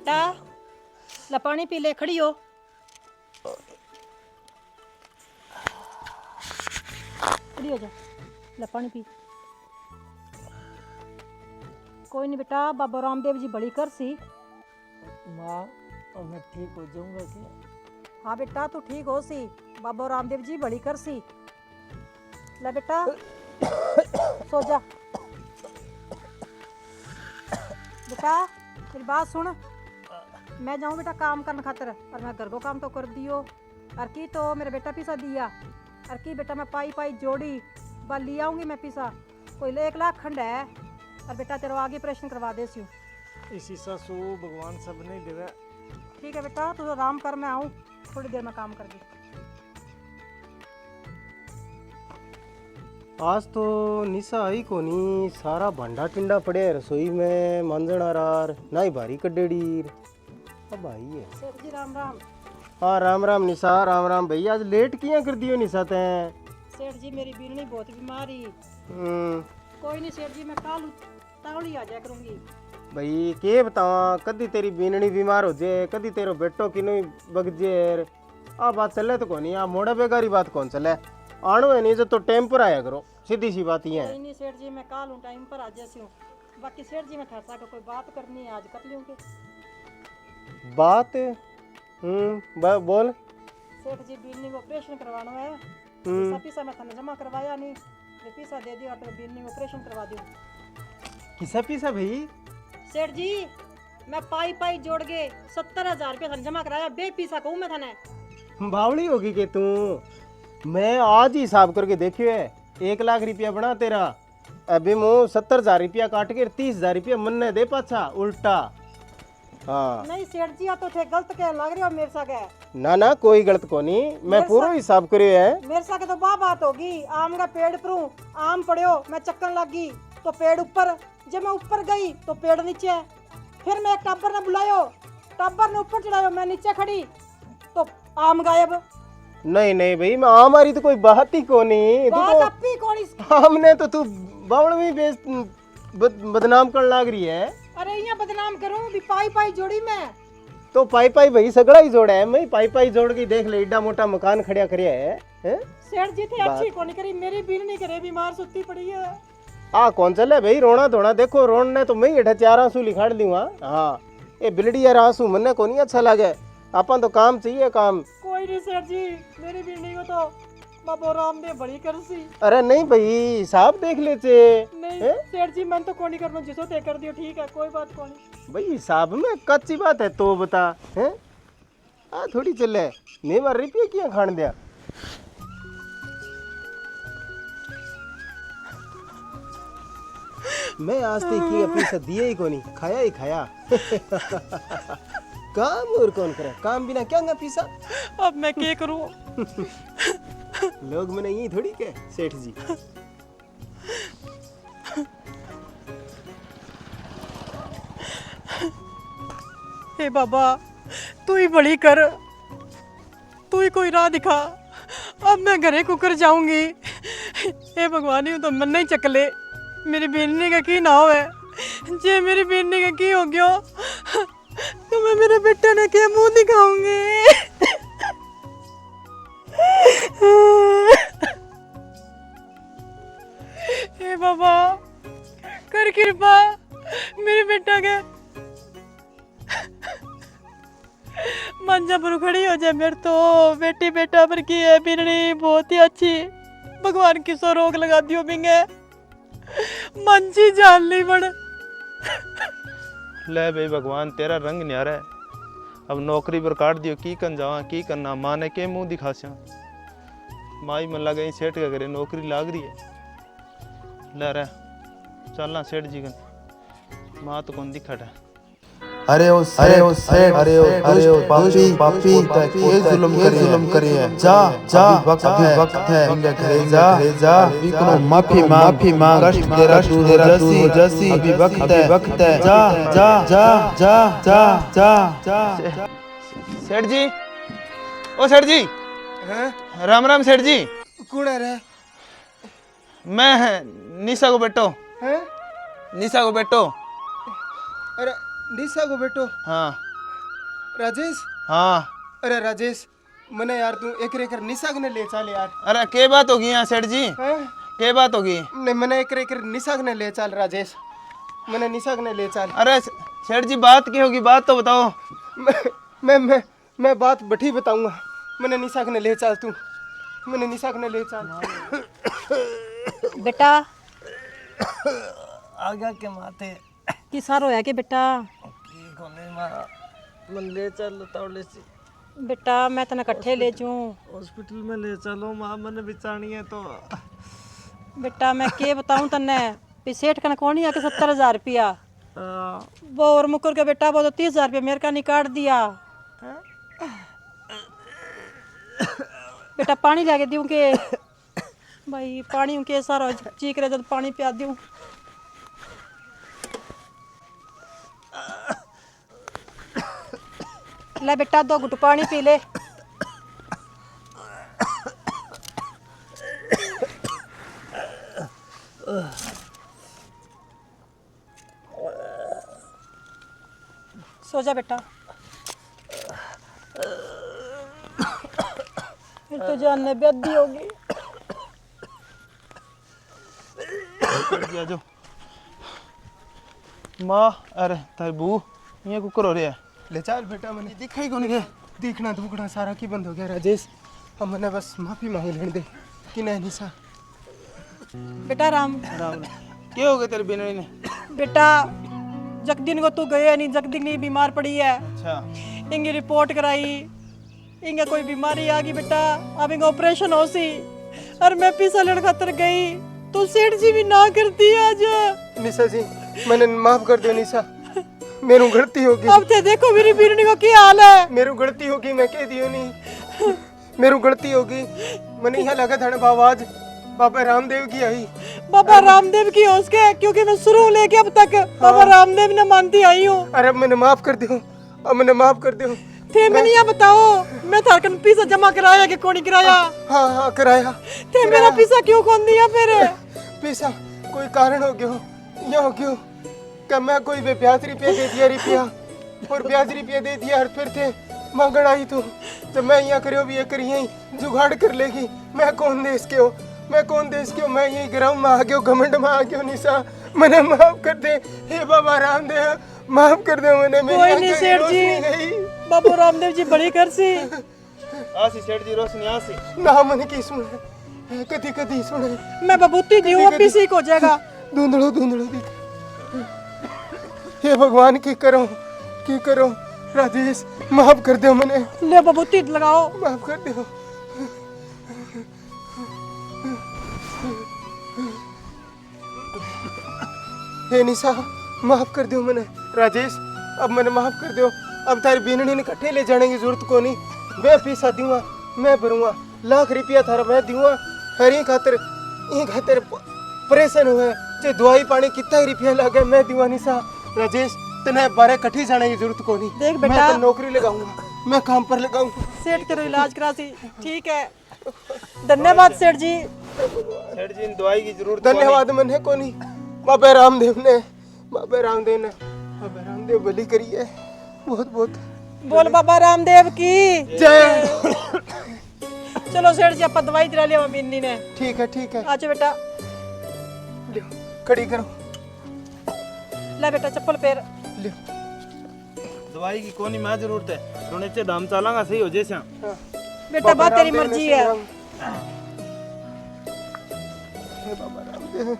बेटा ला पानी पी ले, खड़ी हो। खड़ी हो जा, ला पानी पी। कोई नहीं बेटा, बाबा रामदेव जी बड़ी कर सी। माँ मैं ठीक हो जाऊंगा क्या? हाँ बेटा तू ठीक हो सी, बाबा रामदेव जी बड़ी कर सी। ला बेटा सो जा। बेटा मेरी बात सुन, मैं जाऊँ बेटा काम करने खातर, और मैं घर को काम तो कर दियो, और की तो मेरा बेटा पीसा दिया, और की बेटा मैं पाई पाई जोड़ी बा ले आऊँगी मैं पीसा, कोई 1 लाख खंड है, और बेटा तेरा आगे ऑपरेशन करवा दे सी। इसी सासू भगवान सब नहीं देवे। ठीक है बेटा तू आराम कर, मैं आऊँ थोड़ी देर में काम कर दी। आज तो निशा आई कोनी, सारा भंडा टिंडा पड़े है रसोई में, मांजणा रार नाई भारी कड्डेड़ीर। अब आई है। सेठ जी राम राम। हाँ राम राम निशा, राम राम भैया। आज लेट किया कर दियो निशा तैं? सेठ जी मेरी बीरनी बहुत बीमारी। कोई नहीं सेठ जी, मैं कल तावली आ जाया करूंगी। भाई के बतावा, कदी तेरी बीननी बीमार हो जाए, कदी तेरो बेटो किनो बग जेर। आ बात चले तो कोनी, आ मोड़ा बेगारी बात कौन चले। आनो है नहीं तो टाइम पर आया करो, सीधी सी बात ही है। कोई नहीं सेठ जी, मैं कल हूँ टाइम पर आ जैसी हूँ। बाकी सेठ जी मैं ठहर कोई बात करनी है आज कर लूँगी। बात बोल। सेठ जी बीरनी को ऑपरेशन करवाना है, पैसा पैसा मैं थाने जमा करवाया नहीं, ये पैसा दे दियो तो बीरनी को ऑपरेशन करवा दूँ। किसा पैसा भाई? सेठ जी मैं पाई पाई जोड़ के 70,000 रुपया थाने जमा कराया, बे पैसा कहूँ मैं थाने। बावली होगी के तू? मैं आज ही हिसाब करके देखियो है, 1 लाख रुपया बना तेरा, अभी मुँह 70,000 रुपया काट के 30,000 रुपया मन ने दे पाछा उल्टा। हाँ नहीं सेठ जी आ तो थे गलत कह लग रहे हो मेरे साथ। ना ना कोई गलत को नहीं, मैं पूरा हिसाब करियो है। मेरे साथ तो बात होगी, आम का पेड़ पर हूँ, आम पड़ियो, मैं चक्कर लगी तो पेड़ ऊपर, जब मैं ऊपर गई तो पेड़ नीचे, फिर मैं एक टब्बर ने बुलायो, टब्बर ने ऊपर चढ़ायो, मैं नीचे खड़ी तो आम गायब। नहीं नहीं भाई, मैं हमारी तो कोई बात ही को नहीं। हमने तो तू बावड़वी बदनाम करने लग रही है। अरे यहाँ बदनाम करूं भी, पाई पाई जोड़ी मैं तो पाई पाई भाई सगड़ा ही जोड़ा है, मैं पाई पाई जोड़ के देख ले, एडा मोटा मकान खड़िया खड़िया है? सेठ जी थे अच्छी कौन करी, मेरी बीन नहीं करे, बीमार सुत्ती पड़ी है। आ कौन चले भाई रोना धोना, देखो रोने तो मैं ही 4 आंसू लिखाड़ दूंगा। हाँ ये बिलड़ी यार आंसू मन्ने को नहीं अच्छा लगे, अपन तो काम चाहिए काम। कोई नहीं सेठ जी, मेरी बीन को तो बाबा रामदेव बड़ी कर सी। अरे नहीं भाई साहब देख लेते। नहीं सेठ जी मैं तो कोनी करना, जिसो ते कर दियो ठीक है, कोई बात कोनी। भाई साहब में कच्ची बात है तो बता है, आ थोड़ी चले नहीं मार रुपये किया खान दिया। मैं आज तक की पैसा दिया ही कोनी, खाया ही खाया। काम और कौन करे, काम बिना क्या पैसा। अब मैं क्या करूं? लोग मैंने यही थोड़ी के सेठ जी। हे बाबा तू ही बड़ी कर, तू ही कोई राह दिखा, अब मैं घरे कुकर जाऊंगी। हे भगवान ही तो मन नहीं चकले, मेरी बेननी का की ना हो है, जे मेरी बेननी का की हो गया तो मैं मेरे बेटे ने क्या मुंह दिखाऊंगी। हे बाबा कर कृपा, मेरे बेटा के मंजा पर खड़ी हो जाए, मेरे तो बेटी बेटा पर की है बिरनी बहुत ही अच्छी, भगवान की सो रोक लगा दियो बिंगे, मंजी जान ली बड़। ले भाई भगवान तेरा रंग न्यारा है, अब नौकरी पर काट दियो, की कन जावा की करना, माँ ने के मुंह दिखा स्या, माई मन लगा सेठ का करे नौकरी लाग रही है। ले रहा चलना सेठ जी कन, माँ तो कौन दिखा है। अरे ओ सेठ, अरे ओ पापी तक ये जुल्म करिए, जा वक्त है इनके घरे जा बिकनो माफी मांग, कष्ट तेरा दूर जैसी अभी वक्त है, जा। सेठ जी, ओ सेठ जी, राम राम सेठ जी। कौन है रे? मैं निशा को बेटो, निशा को बेटो। अरे निशा को बेटो? हाँ राजेश हाँ। अरे राजेश मने यार तू एक रेकर निसाग ने ले चल यार। अरे के बात होगी यहाँ सेठ जी, हैं? के बात होगी? ने मने एक रेकर निसाग ने ले चल राजेश, मने निसाग ने ले चल। अरे सेठ जी बात की होगी, बात तो बताओ। मैं बात बठी बताऊंगा। मने निसाग ने ले चल तू, मने निसाग ने ले चल। बेटा आगा के माथे की सारो है कि बेटा? की कोने मां मन ले चल तौले से बेटा मैं तना कट्ठे ले जूं। हॉस्पिटल में ले चलो मां, मैंने बिचानी है तो। बेटा मैं के बताऊं तन्ने भी सेठ कन कौन ही आके 70,000 रुपया वो और मुकर के बेटा वो तो 30,000 रुपया मेरे का निकाल दिया। बेटा पानी लाके दूं के भाई? पानी के सारा चीक रहे जब पानी पिया दूं। ले बेटा 2 घुट पानी पी ले। सो जा बेटा, फिर तो जानने बेदी होगी। आ जाओ। माँ अरे तारी बू ये कुकर हो रही है। ले चल बेटा, मने दिखा ही कौन के? देखना दुखना सारा की बंद हो गया राजेश। अब मने बस माफी मांग लेने दे कि नहीं निशा। बेटा राम क्या हो गया तेरे बिना ने? बेटा जगदीन को तू गया नहीं, जगदीन बीमार पड़ी है। अच्छा इंगी रिपोर्ट कराई, इंगे कोई बीमारी आ गई बेटा, अब इंगा ऑपरेशन हो सी। और मैं पिसा लड़ खातर गई तो सेठ जी भी ना करती आज। निशा जी मैंने माफ कर दो निशा, मेरू गलती होगी। अब ते देखो मेरी बीरनी को क्या हाल है। मेरू गलती होगी, मैं कह दियो नहीं मेरू गलती होगी। मने यहाँ लगा था ना आवाज बाबा रामदेव की आई। बाबा रामदेव की हो उसके, क्योंकि मैं शुरू लेके अब तक बाबा रामदेव ने मानती आई हूँ। अरे अब मैंने माफ कर दियो, अब मैंने माफ कर दियो। थे मैंने ये बताओ मैं थारकन पिसा जमा कराया कि कौन कराया? हाँ हाँ कराया। थे मेरा पिसा क्यों कौन दिया फिर? पैसा कोई कारण हो गयो, यहाँ हो गयो कि मैं कोई भी ब्याज रुपया दे दिया रुपया, और ब्याज रुपया दे दिया और फिर थे मांगण आई तो जब मैं यहाँ करियो भी ये करी यही जुगाड़ कर लेगी। मैं कौन देश के हो, मैं कौन देश के हो, मैं यही ग्राउंड में आ गयो, घमंड में आ गयो। निशा मैंने माफ कर दे, हे बाबा रामदेव माफ कर दे। मैंने कोई नहीं सेठ जी, बाबा रामदेव जी बड़ी कर सी। आसी सेठ जी रोशनी आसी ना मैंने की सुने, कदी कदी सुने। मैं बबूती दी हूँ, अभी सीख हो जाएगा। धुंधड़ो धुंधड़ो दी। हे भगवान की करो राजेश माफ कर दो, मैंने ले बबूती लगाओ। माफ कर दो। हे निशा माफ कर दो मैंने। राजेश अब मैंने माफ कर दो। अब तारी बीननी ने कट्ठे ले जाने की जरूरत को नहीं। मैं पैसा दूंगा, मैं भरूंगा, लाख रुपया थारा मैं दूंगा। हरी खातर परेशान हुए जे दवाई पानी कितना ही रुपया लगे मैं दूंगा। निशा राजेश तने बारे कट्ठी जाने की जरूरत को नहीं। देख बेटा, मैं तो नौकरी लगाऊंगा, मैं काम पर लगाऊंगा। सेठ करो इलाज करा सी, ठीक है। धन्यवाद सेठ जी। सेठ जी इन दवाई की जरूरत धन्यवाद मने को नहीं। बाबा रामदेव ने बाबा रामदेव भली करी है। बहुत बहुत बोल बाबा रामदेव की जय। चलो सेठ जी आप दवाई दिला लिया मम्मी ने। ठीक है आजो बेटा, लियो खड़ी करो। ले बेटा चप्पल पैर। लियो दवाई की कोनी मैं जरूरत है, तो नीचे दाम चलांगा सही हो जैसा। बेटा बात तेरी मर्जी है। हे बाबा रामदेव